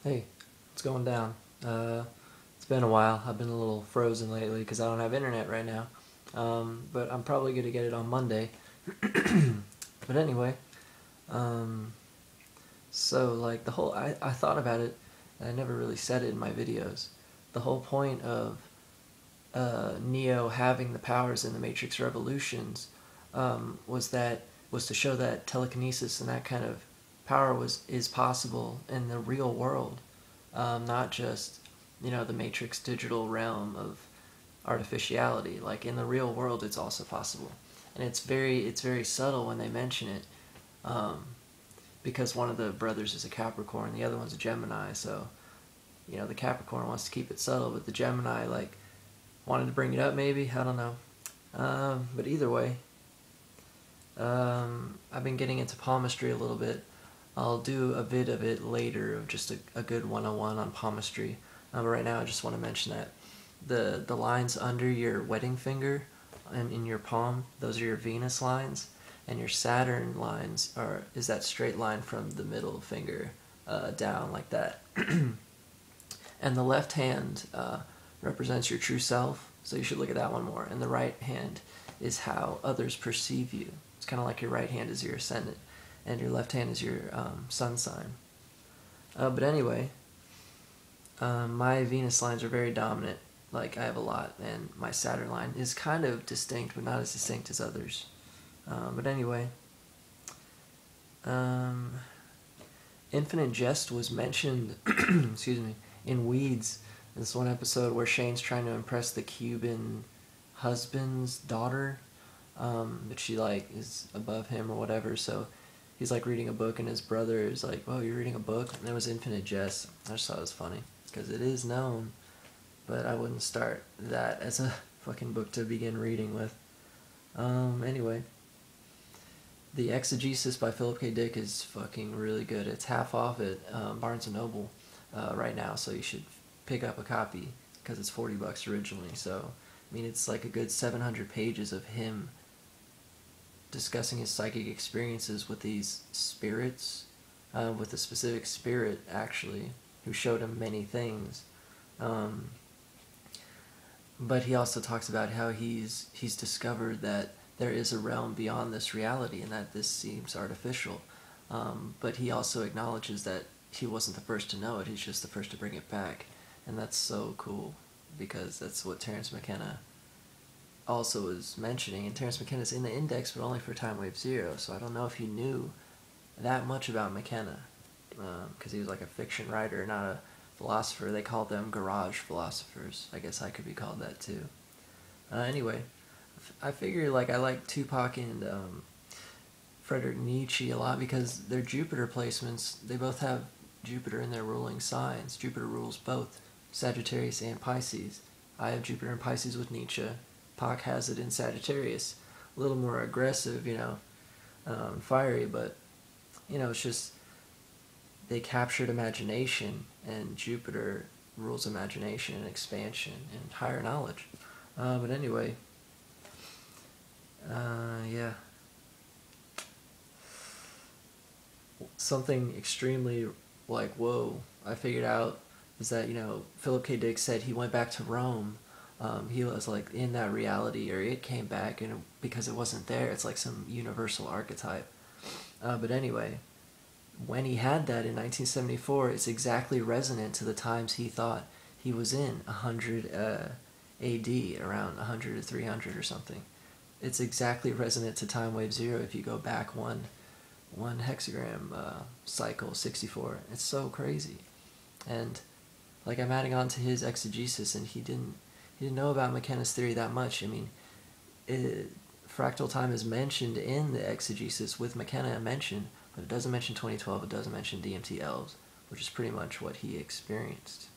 Hey, what's going down? It's been a while. I've been a little frozen lately because I don't have internet right now. But I'm probably going to get it on Monday. But anyway, um, so like I thought about it and I never really said it in my videos. The whole point of Neo having the powers in the Matrix Revolutions was to show that telekinesis and that kind of power is possible in the real world, not just the Matrix digital realm of artificiality. Like in the real world, it's also possible, and it's very subtle when they mention it, um, because one of the brothers is a Capricorn, the other one's a Gemini. So the Capricorn wants to keep it subtle, but the Gemini wanted to bring it up. Maybe, I don't know. But either way, I've been getting into palmistry a little bit. I'll do a bit of it later, of just a good 101 on palmistry. But right now I just want to mention that the lines under your wedding finger and in your palm, those are your Venus lines, and your Saturn lines is that straight line from the middle finger down like that. And the left hand represents your true self, so you should look at that one more. And the right hand is how others perceive you. It's kind of like your right hand is your ascendant, and your left hand is your sun sign. But anyway, my Venus lines are very dominant. Like, I have a lot, and my Saturn line is kind of distinct, but not as distinct as others. But anyway, Infinite Jest was mentioned, excuse me, in Weeds. This one episode where Shane's trying to impress the Cuban husband's daughter, but she is above him or whatever. So he's reading a book, and his brother is like, "Oh, you're reading a book?" And it was Infinite Jest. I just thought it was funny because it is known, but I wouldn't start that as a fucking book to begin reading with. Anyway, the Exegesis by Philip K. Dick is fucking really good. It's half off at Barnes & Noble right now, so you should pick up a copy because it's $40 originally. So, I mean, it's like a good 700 pages of him discussing his psychic experiences with these spirits, with a specific spirit, actually, who showed him many things. But he also talks about how he's discovered that there is a realm beyond this reality and that this seems artificial. But he also acknowledges that he wasn't the first to know it, he's just the first to bring it back. And that's so cool, because that's what Terence Mckenna also was mentioning. And Terence McKenna's in the index, but only for Timewave 0, so I don't know if he knew that much about McKenna, because he was like a fiction writer, not a philosopher. They called them garage philosophers. I guess I could be called that too. Anyway, I figure I like Tupac and Frederick Nietzsche a lot because their Jupiter placements, they both have Jupiter in their ruling signs. Jupiter rules both Sagittarius and Pisces. I have Jupiter in Pisces with Nietzsche. Pac has it in Sagittarius. A little more aggressive, fiery, but, it's just they captured imagination, and Jupiter rules imagination and expansion and higher knowledge. But anyway, yeah. Something extremely whoa, I figured out is that, Philip K. Dick said he went back to Rome. He was in that reality, or it came back, and because it wasn't there, it's like some universal archetype. But anyway, when he had that in 1974, it's exactly resonant to the times he thought he was in, 100 AD, around 100 to 300 or something. It's exactly resonant to Timewave 0 if you go back one hexagram cycle, 64. It's so crazy. And I'm adding on to his exegesis, and he didn't know about McKenna's theory that much. I mean, fractal time is mentioned in the exegesis with McKenna mentioned, but it doesn't mention 2012, it doesn't mention DMT elves, which is pretty much what he experienced.